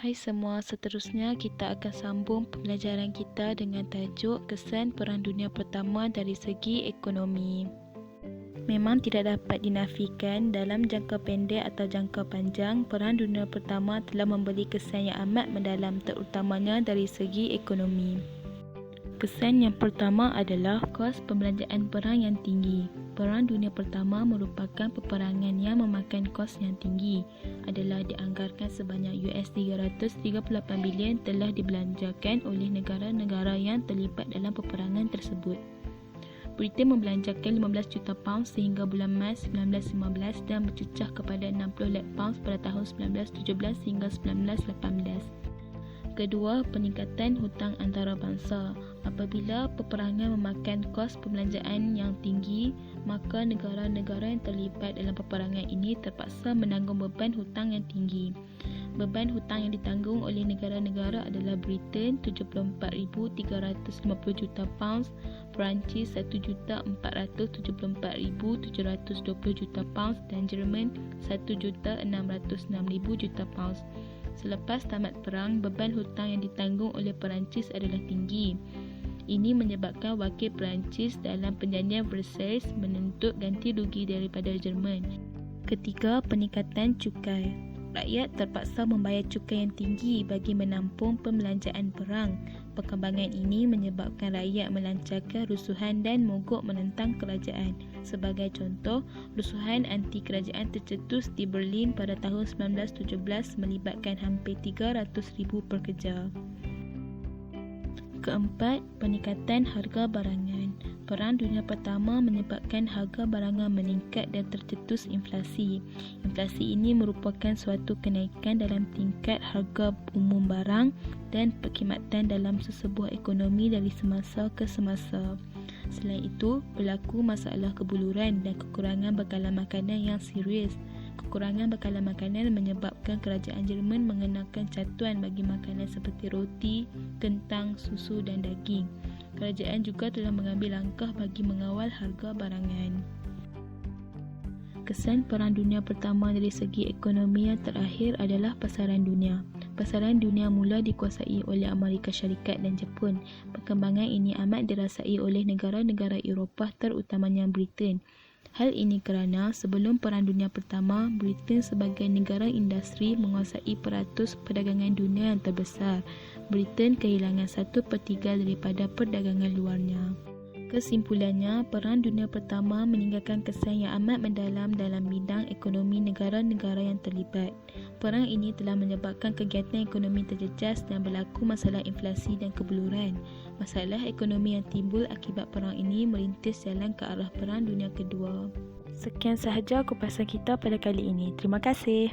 Hai semua, seterusnya kita akan sambung pembelajaran kita dengan tajuk kesan Perang Dunia Pertama dari segi ekonomi. Memang tidak dapat dinafikan dalam jangka pendek atau jangka panjang, Perang Dunia Pertama telah memberi kesan yang amat mendalam terutamanya dari segi ekonomi. Kesan yang pertama adalah kos pembelanjaan perang yang tinggi. Perang Dunia Pertama merupakan peperangan yang memakan kos yang tinggi. Adalah dianggarkan sebanyak $338 bilion telah dibelanjakan oleh negara-negara yang terlibat dalam peperangan tersebut. Britain membelanjakan 15 juta pounds sehingga bulan Mac 1915 dan bercecah kepada 60 lakh pounds pada tahun 1917 hingga 1918. Kedua, peningkatan hutang antarabangsa. Apabila peperangan memakan kos pembelanjaan yang tinggi, maka negara-negara yang terlibat dalam peperangan ini terpaksa menanggung beban hutang yang tinggi. Beban hutang yang ditanggung oleh negara-negara adalah Britain 74,350 juta pounds, Perancis 1,474,720 juta pounds dan Jerman 1,606,000 juta pounds. Selepas tamat perang, beban hutang yang ditanggung oleh Perancis adalah tinggi. Ini menyebabkan wakil Perancis dalam perjanjian Versailles menuntut ganti rugi daripada Jerman. Ketiga, peningkatan cukai. Rakyat terpaksa membayar cukai yang tinggi bagi menampung pembelanjaan perang. Perkembangan ini menyebabkan rakyat melancarkan rusuhan dan mogok menentang kerajaan. Sebagai contoh, rusuhan anti-kerajaan tercetus di Berlin pada tahun 1917 melibatkan hampir 300,000 pekerja. Keempat, peningkatan harga barangan. Perang Dunia Pertama menyebabkan harga barangan meningkat dan tercetus inflasi. Inflasi ini merupakan suatu kenaikan dalam tingkat harga umum barang dan perkhidmatan dalam sesebuah ekonomi dari semasa ke semasa. Selain itu, berlaku masalah kebuluran dan kekurangan bekalan makanan yang serius. Kekurangan bekalan makanan menyebabkan kerajaan Jerman mengenakan catuan bagi makanan seperti roti, kentang, susu dan daging. Kerajaan juga telah mengambil langkah bagi mengawal harga barangan. Kesan Perang Dunia Pertama dari segi ekonomi yang terakhir adalah pasaran dunia. Pasaran dunia mula dikuasai oleh Amerika Syarikat dan Jepun. Perkembangan ini amat dirasai oleh negara-negara Eropah terutamanya Britain. Hal ini kerana sebelum Perang Dunia Pertama, Britain sebagai negara industri menguasai peratus perdagangan dunia yang terbesar. Britain kehilangan 1/3 daripada perdagangan luarnya. Kesimpulannya, Perang Dunia Pertama meninggalkan kesan yang amat mendalam dalam bidang ekonomi negara-negara yang terlibat. Perang ini telah menyebabkan kegiatan ekonomi terjejas dan berlaku masalah inflasi dan kebuluran. Masalah ekonomi yang timbul akibat perang ini merintis jalan ke arah Perang Dunia Kedua. Sekian sahaja kupasan kita pada kali ini. Terima kasih.